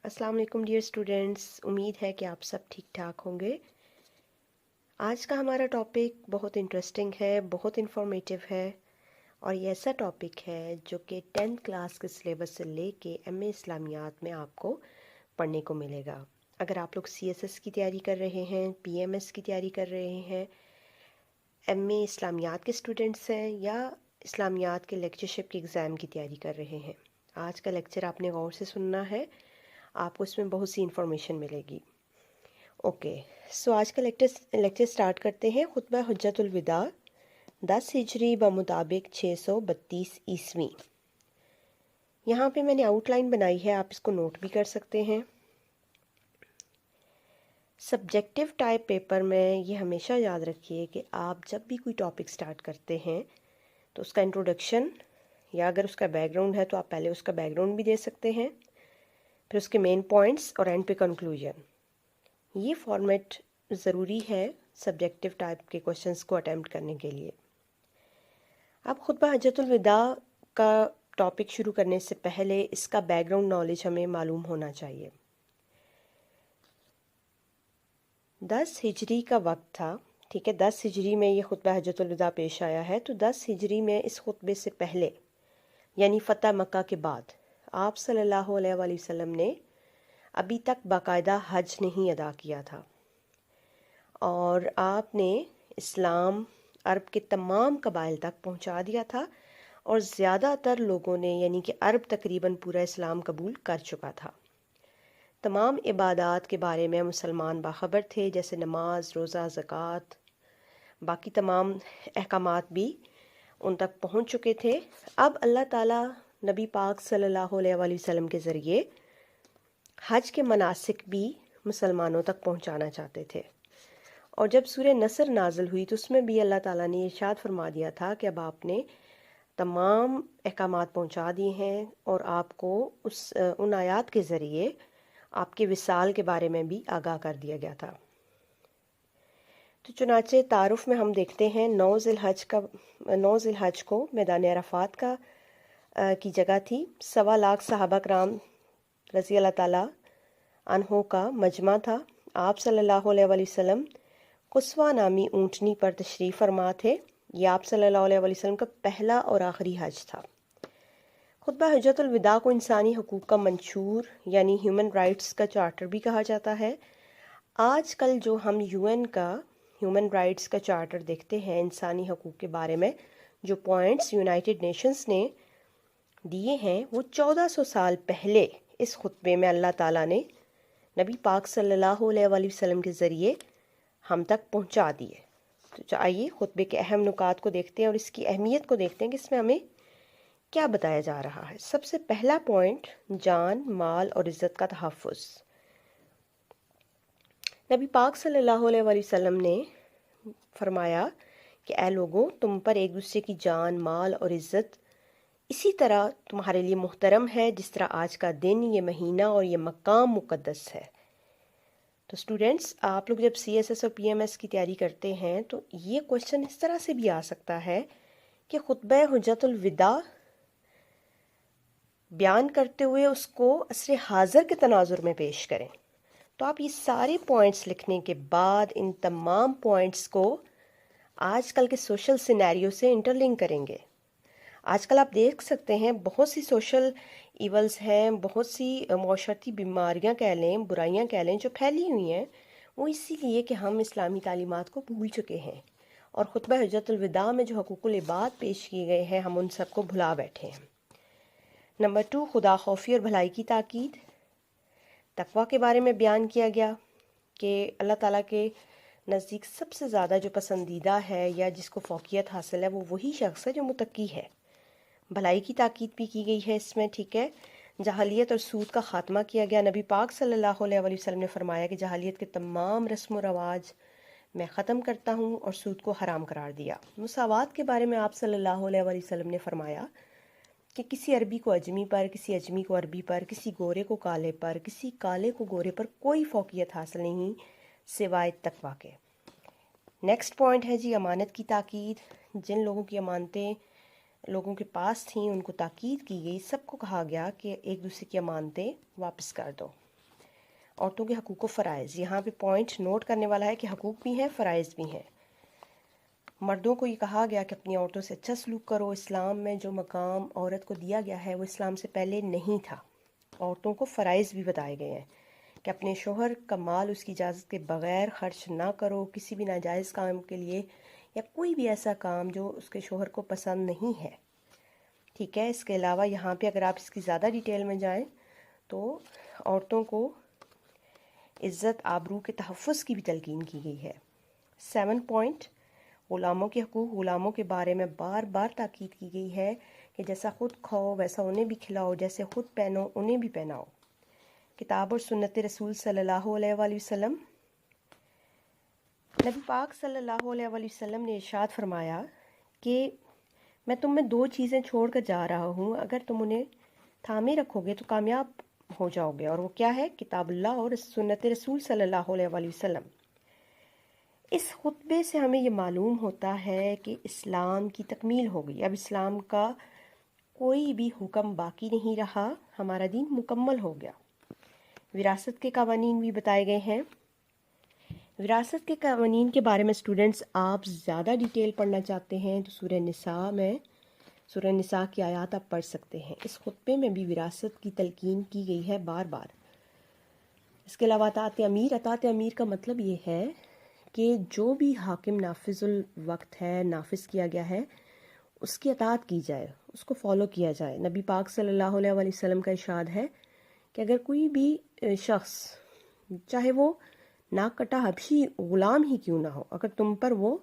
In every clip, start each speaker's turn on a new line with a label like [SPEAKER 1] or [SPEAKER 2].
[SPEAKER 1] अस्सलाम वालेकुम dear students. उम्मीद है कि आप सब ठीक ठाक होंगे। आज का हमारा टॉपिक बहुत इंटरेस्टिंग है, बहुत इंफॉर्मेटिव है और ये ऐसा टॉपिक है जो कि 10th क्लास के सिलेबस से लेके एमए इस्लामियात में आपको पढ़ने को मिलेगा। अगर आप लोग सीएसएस की तैयारी कर रहे हैं, पीएमएस की तैयारी कर रहे हैं, एमए इस्लामियात के स्टूडेंट्स हैं या इस्लामियात के लेक्चरशिप के एग्ज़ाम की तैयारी कर रहे हैं, आज का लेक्चर आपने गौर से सुनना है, आपको इसमें बहुत सी इन्फॉर्मेशन मिलेगी। ओके, सो आज का लेक्चर स्टार्ट करते हैं। खुतबा हुज्जतुल विदा 10 हिजरी बमुताबिक 632 ईस्वी। यहाँ पे मैंने आउटलाइन बनाई है, आप इसको नोट भी कर सकते हैं। सब्जेक्टिव टाइप पेपर में ये हमेशा याद रखिए कि आप जब भी कोई टॉपिक स्टार्ट करते हैं तो उसका इंट्रोडक्शन या अगर उसका बैकग्राउंड है तो आप पहले उसका बैकग्राउंड भी दे सकते हैं, फिर उसके मेन पॉइंट्स और एंड पे कंक्लूजन। ये फॉर्मेट ज़रूरी है सब्जेक्टिव टाइप के क्वेश्चंस को अटेम्प्ट करने के लिए। अब खुतबा हज्जतुल विदा का टॉपिक शुरू करने से पहले इसका बैकग्राउंड नॉलेज हमें मालूम होना चाहिए। 10 हिजरी का वक्त था, ठीक है। 10 हिजरी में ये खुतबा हज्जतुल विदा पेश आया है। तो 10 हिजरी में इस खुतबे से पहले यानी फ़तह मक्का के बाद आप सल्लल्लाहु अलैहि वसल्लम ने अभी तक बाकायदा हज नहीं अदा किया था और आपने इस्लाम अरब के तमाम कबाइल तक पहुंचा दिया था और ज़्यादातर लोगों ने यानी कि अरब तकरीबन पूरा इस्लाम कबूल कर चुका था। तमाम इबादात के बारे में मुसलमान बाखबर थे, जैसे नमाज, रोज़ा, ज़कात, बाकी तमाम अहकामात भी उन तक पहुंच चुके थे। अब अल्लाह ताला नबी पाक सल्लल्लाहु अलैहि वसल्लम के ज़रिए हज के मनासिक भी मुसलमानों तक पहुंचाना चाहते थे। और जब सूरह नसर नाज़िल हुई तो उसमें भी अल्लाह ताला ने इरशाद फरमा दिया था कि अब आपने तमाम अहकामात पहुंचा दिए हैं और आपको उन आयात के ज़रिए आपके विसाल के बारे में भी आगाह कर दिया गया था। तो चुनाचे तारुफ में हम देखते हैं 9 ज़िलहज को मैदान अरफात की जगह थी। 1.25 लाख सहाबा कराम रज़ी अल्लाह ताला अन्हों का मजमा था। आप सल्लल्लाहु अलैहि वसल्लम कुस्वा नामी ऊँटनी पर तशरीफ़ फरमा थे। ये आप सल्लल्लाहु अलैहि वसल्लम का पहला और आखिरी हज था। खुतबा हज्जतुल विदा को इंसानी हकूक़ का मंशूर यानी ह्यूमन राइट्स का चार्टर भी कहा जाता है। आजकल जो हम यूएन का ह्यूमन राइट्स का चार्टर देखते हैं, इंसानी हकूक़ के बारे में जो पॉइंट्स यूनाइटेड नेशंस ने दिए हैं, वो 1400 साल पहले इस खुतबे में अल्लाह ताला ने नबी पाक सल्लल्लाहु अलैहि वसल्लम के ज़रिए हम तक पहुंचा दिए। तो आइए खुतबे के अहम नुकात को देखते हैं और इसकी अहमियत को देखते हैं कि इसमें हमें क्या बताया जा रहा है। सबसे पहला पॉइंट, जान, माल और इज़्ज़त का तहफ़्फ़ुज़। नबी पाक सल्लल्लाहु अलैहि वसल्लम ने फरमाया कि ऐ लोगों, तुम पर एक दूसरे की जान, माल और इज़्ज़त इसी तरह तुम्हारे लिए मुहतरम है जिस तरह आज का दिन, ये महीना और ये मकाम मुक़द्दस है। तो स्टूडेंट्स, आप लोग जब सीएसएस और पीएमएस की तैयारी करते हैं तो ये क्वेश्चन इस तरह से भी आ सकता है कि खुतबा हुज्जतुल विदा बयान करते हुए उसको असर हाज़िर के तनाजुर में पेश करें। तो आप ये सारे पॉइंट्स लिखने के बाद इन तमाम पॉइंट्स को आजकल के सोशल सिनेरियो से इंटरलिंक करेंगे। आजकल आप देख सकते हैं बहुत सी सोशल इवल्स हैं, बहुत सी मौशरती बीमारियां कह लें, बुराइयां कह लें, जो फैली हुई हैं, वो इसीलिए कि हम इस्लामी तालीमात को भूल चुके हैं और खुतबा हुज्जतुल विदा में जो हकूकुल इबाद पेश किए गए हैं, हम उन सबको भुला बैठे हैं। नंबर 2, खुदा खौफी और भलाई की ताकीद। तकवा के बारे में बयान किया गया कि अल्लाह ताला के नज़दीक सबसे ज़्यादा जो पसंदीदा है या जिसको फ़ौक़ियत हासिल है, वो वही शख्स है जो मुत्तकी है। भलाई की ताकीद भी की गई है इसमें, ठीक है। जहालियत और सूद का ख़ात्मा किया गया। नबी पाक सल्लल्लाहु अलैहि वसल्लम ने फरमाया कि जहालियत के तमाम रस्म व रवाज मैं ख़त्म करता हूँ और सूद को हराम करार दिया। मुसावात के बारे में आप सल्लल्लाहु अलैहि वसल्लम ने फरमाया कि किसी अरबी को अजमी पर, किसी अजमी को अरबी पर, किसी गोरे को काले पर, किसी काले को गोरे पर कोई फ़ौक़ियत हासिल नहीं सिवाय तकवा के। नेक्स्ट पॉइंट है जी अमानत की ताकीद। जिन लोगों की अमानतें लोगों के पास थी उनको ताकीद की गई, सबको कहा गया कि एक दूसरे की अमानतें वापस कर दो। عورتوں کے حقوق و فرائض. یہاں پہ پوائنٹ نوٹ کرنے والا ہے کہ حقوق بھی ہیں فرائض بھی ہیں. مردوں کو یہ کہا گیا کہ اپنی عورتوں سے اچھا سلوک کرو. اسلام میں جو مقام عورت کو دیا گیا ہے وہ اسلام سے پہلے نہیں تھا. عورتوں کو فرائض بھی بتائے گئے ہیں کہ اپنے شوہر کا مال اس کی اجازت کے بغیر خرچ نہ کرو کسی بھی ناجائز کام کے لیے یا کوئی بھی ایسا کام جو اس کے شوہر کو پسند نہیں ہے. ٹھیک ہے. اس کے علاوہ یہاں پہ اگر آپ اس کی زیادہ ڈیٹیل میں جائیں تو عورتوں کو عزت آبرو کے تحفظ کی بھی تلقین کی گئی ہے. 7 پوائنٹ غلاموں کے حقوق. غلاموں کے بارے میں بار بار تاکید کی گئی ہے کہ جیسا خود کھاؤ ویسا انہیں بھی کھلاؤ, جیسے خود پہنو انہیں بھی پہناؤ. کتاب اور سنت رسول صلی اللہ علیہ وآلہ وسلم. نبی پاک صلی اللہ علیہ وآلہ وسلم نے ارشاد فرمایا کہ میں تم میں 2 چیزیں چھوڑ کر جا رہا ہوں, اگر تم انہیں تھامے رکھو گے تو کامیاب ہو جاؤ گے. اور وہ کیا ہے؟ کتاب اللہ اور سنت رسول صلی اللہ علیہ وآلہ وسلم. اس خطبے سے ہمیں یہ معلوم ہوتا ہے کہ اسلام کی تکمیل ہو گئی. اب اسلام کا کوئی بھی حکم باقی نہیں رہا, ہمارا دین مکمل ہو گیا. وراثت کے قوانین بھی بتائے گئے ہیں. وراثت کے قوانین کے بارے میں اسٹوڈنٹس آپ زیادہ ڈیٹیل پڑھنا چاہتے ہیں تو سورہ نساء کی آیات آپ پڑھ سکتے ہیں. اس خطبے میں بھی وراثت کی تلقین کی گئی ہے بار بار. اس کے علاوہ اطاعت امیر. اطاعت امیر کا مطلب یہ ہے کہ جو بھی حاکم نافذ الوقت ہے, نافذ کیا گیا ہے, اس کی اطاعت کی جائے, اس کو فالو کیا جائے. نبی پاک صلی اللہ علیہ وآلہ وسلم کا ارشاد ہے کہ اگر کوئی بھی شخص چاہے وہ ناک کٹا حبشی غلام ہی کیوں نہ ہو, اگر تم پر وہ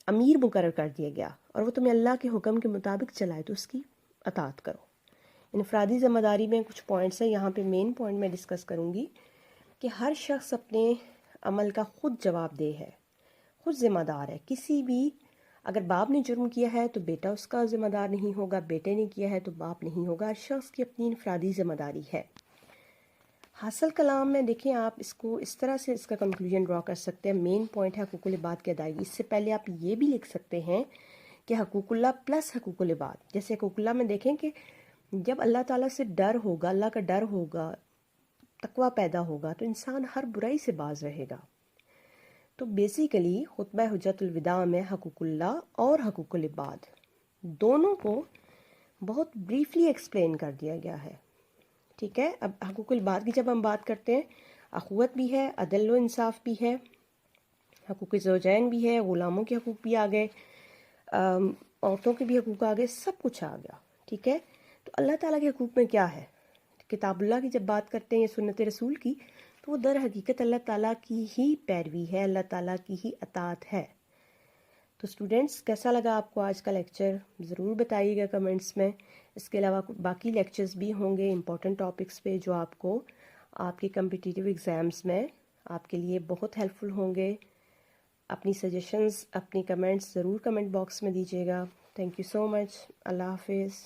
[SPEAKER 1] امیر مقرر کر دیا گیا اور وہ تمہیں اللہ کے حکم کے مطابق چلائے تو اس کی اطاعت کرو. انفرادی ذمہ داری میں کچھ پوائنٹس ہیں, یہاں پہ مین پوائنٹ میں ڈسکس کروں گی کہ ہر شخص اپنے عمل کا خود جواب دہ ہے, خود ذمہ دار ہے. کسی بھی اگر باپ نے جرم کیا ہے تو بیٹا اس کا ذمہ دار نہیں ہوگا, بیٹے نے کیا ہے تو باپ نہیں ہوگا. ہر شخص کی اپنی انفرادی ذمہ داری ہے. حاصل کلام میں دیکھیں آپ اس کو اس طرح سے اس کا کنکلوژن ڈرا کر سکتے ہیں. مین پوائنٹ ہے حقوق العباد کی ادائیگی. اس سے پہلے آپ یہ بھی لکھ سکتے ہیں کہ حقوق اللہ پلس حقوق العباد. جیسے حقوق اللہ میں دیکھیں کہ جب اللہ تعالیٰ سے ڈر ہوگا, اللہ کا ڈر ہوگا, تقوی پیدا ہوگا تو انسان ہر برائی سے باز رہے گا. تو بیسیکلی خطبہ حجت الوداع میں حقوق اللہ اور حقوق العباد دونوں کو بہت بریفلی ایکسپلین کر دیا گیا ہے. ٹھیک ہے. اب حقوق العباد کی جب ہم بات کرتے ہیں, اخوت بھی ہے, عدل و انصاف بھی ہے, حقوق زوجین بھی ہے, غلاموں کے حقوق بھی آ گئے, عورتوں کے بھی حقوق آ گئے, سب کچھ آ گیا. ٹھیک ہے. تو اللہ تعالیٰ کے حقوق میں کیا ہے؟ کتاب اللہ کی جب بات کرتے ہیں یا سنت رسول کی تو وہ در حقیقت اللہ تعالیٰ کی ہی پیروی ہے, اللہ تعالیٰ کی ہی اطاعت ہے. تو اسٹوڈنٹس کیسا لگا آپ کو آج کا لیکچر ضرور بتائیے گا کمنٹس میں. اس کے علاوہ باقی لیکچرز بھی ہوں گے امپورٹنٹ ٹاپکس پہ جو آپ کو آپ کے کمپٹیٹیو ایگزامز میں آپ کے لیے بہت ہیلپ فل ہوں گے. اپنی سجیشنز اپنی کمنٹس ضرور کمنٹ باکس میں دیجیے گا. تھینک یو سو مچ. اللہ حافظ.